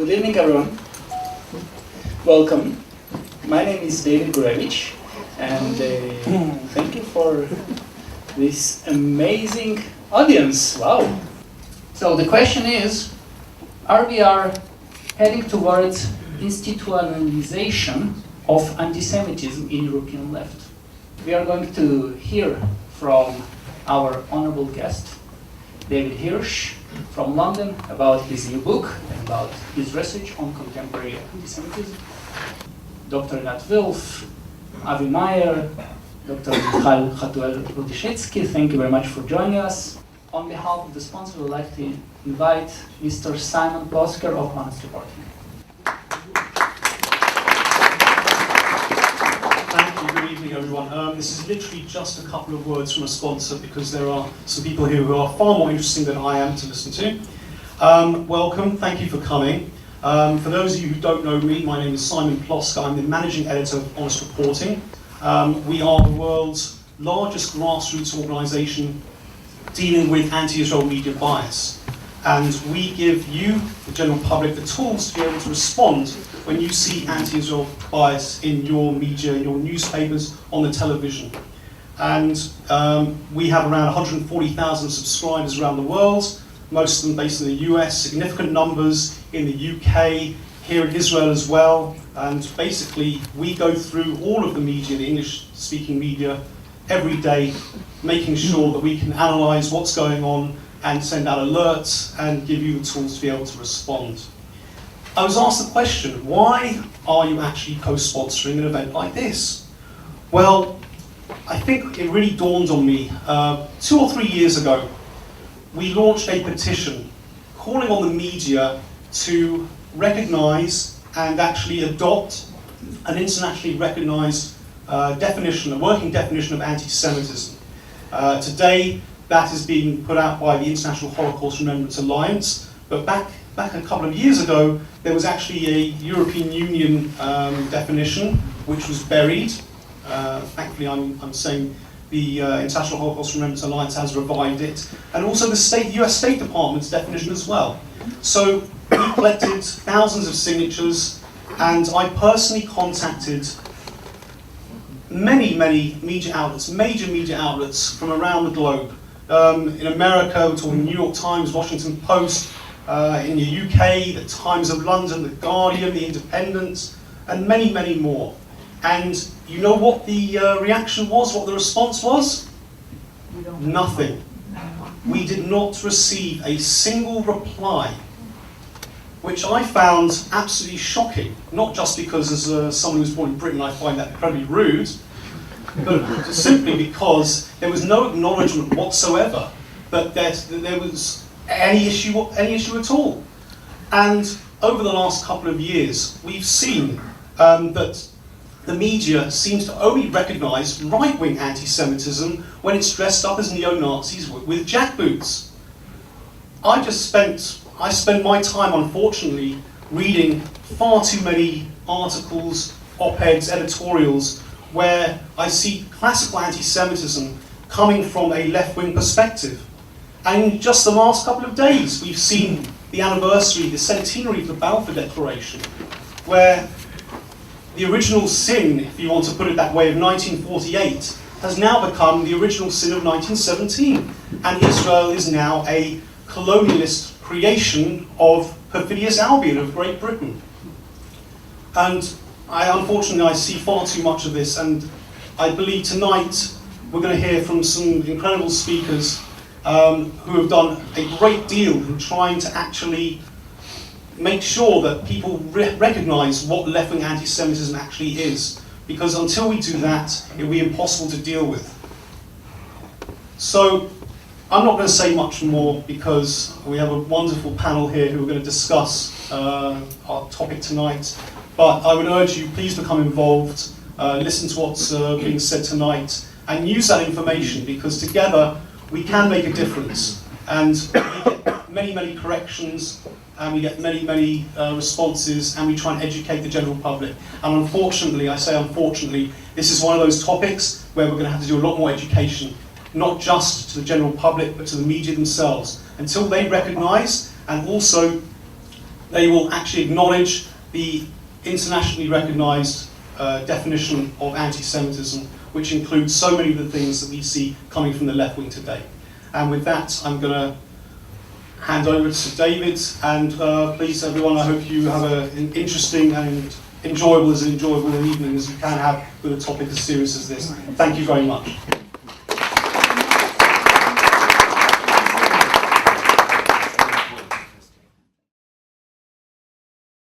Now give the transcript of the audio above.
Good evening, everyone. Welcome. My name is Gurevich, and thank you for this amazing audience. Wow. So the question is, are we heading towards institutionalization of anti-Semitism in European left? We are going to hear from our honorable guest, David Hirsh, from London, about his new book and about his research on contemporary anti-Semitism. Dr. Einat Wilf, Avi Mayer, Dr. Michal Hatuel-Radoshitzky, thank you very much for joining us. On behalf of the sponsor, we would like to invite Mr. Simon Plosker of HonestReporting. Thank you. Good evening, everyone. This is literally just a couple of words from a sponsor because there are some people here who are far more interesting than I am to listen to. Welcome. Thank you for coming. For those of you who don't know me, my name is Simon Plosker. I'm the managing editor of HonestReporting. We are the world's largest grassroots organisation dealing with anti-Israel media bias. And we give you, the general public, the tools to be able to respond when you see anti-Israel bias in your media, in your newspapers, on the television. And we have around 140,000 subscribers around the world, most of them based in the US, significant numbers in the UK, here in Israel as well. And basically, we go through all of the media, the English-speaking media, every day, making sure that we can analyse what's going on and send out alerts and give you the tools to be able to respond. I was asked the question, why are you actually co-sponsoring an event like this? Well, I think it really dawned on me 2 or 3 years ago. We launched a petition calling on the media to recognise and actually adopt an internationally recognised definition, a working definition of anti-Semitism. Today, that is being put out by the International Holocaust Remembrance Alliance, but back a couple of years ago, there was actually a European Union definition, which was buried. Thankfully, I'm saying the International Holocaust Remembrance Alliance has revived it, and also the US State Department's definition as well. So we collected thousands of signatures, and I personally contacted many media outlets, major media outlets from around the globe. In America, we're talking New York Times, Washington Post, in the UK, the Times of London, the Guardian, the Independent, and many more. And you know what the reaction was, what the response was? Nothing. We did not receive a single reply, which I found absolutely shocking, not just because as someone who's born in Britain I find that incredibly rude, but simply because there was no acknowledgement whatsoever that there was any issue at all. And over the last couple of years, we've seen that the media seems to only recognise right-wing anti-Semitism when it's dressed up as neo-Nazis with jackboots. I spend my time, unfortunately, reading far too many articles, op-eds, editorials, where I see classical anti-Semitism coming from a left-wing perspective. And in just the last couple of days, we've seen the anniversary, the centenary of the Balfour Declaration, where the original sin, if you want to put it that way, of 1948 has now become the original sin of 1917. And Israel is now a colonialist creation of perfidious Albion of Great Britain. And unfortunately, I see far too much of this, and I believe tonight we're going to hear from some incredible speakers who have done a great deal in trying to actually make sure that people recognise what left-wing anti-Semitism actually is, because until we do that, it will be impossible to deal with. So, I'm not going to say much more because we have a wonderful panel here who are going to discuss our topic tonight. But I would urge you, please become involved, listen to what's being said tonight, and use that information, because together we can make a difference. And we get many corrections, and we get many responses, and we try and educate the general public. And unfortunately, I say unfortunately, this is one of those topics where we're going to have to do a lot more education, not just to the general public, but to the media themselves, until they recognise and also they will actually acknowledge the internationally recognised definition of anti-Semitism, which includes so many of the things that we see coming from the left wing today. And with that, I'm going to hand over to David, and please everyone, I hope you have an interesting and enjoyable an evening as you can have with a topic as serious as this. Thank you very much.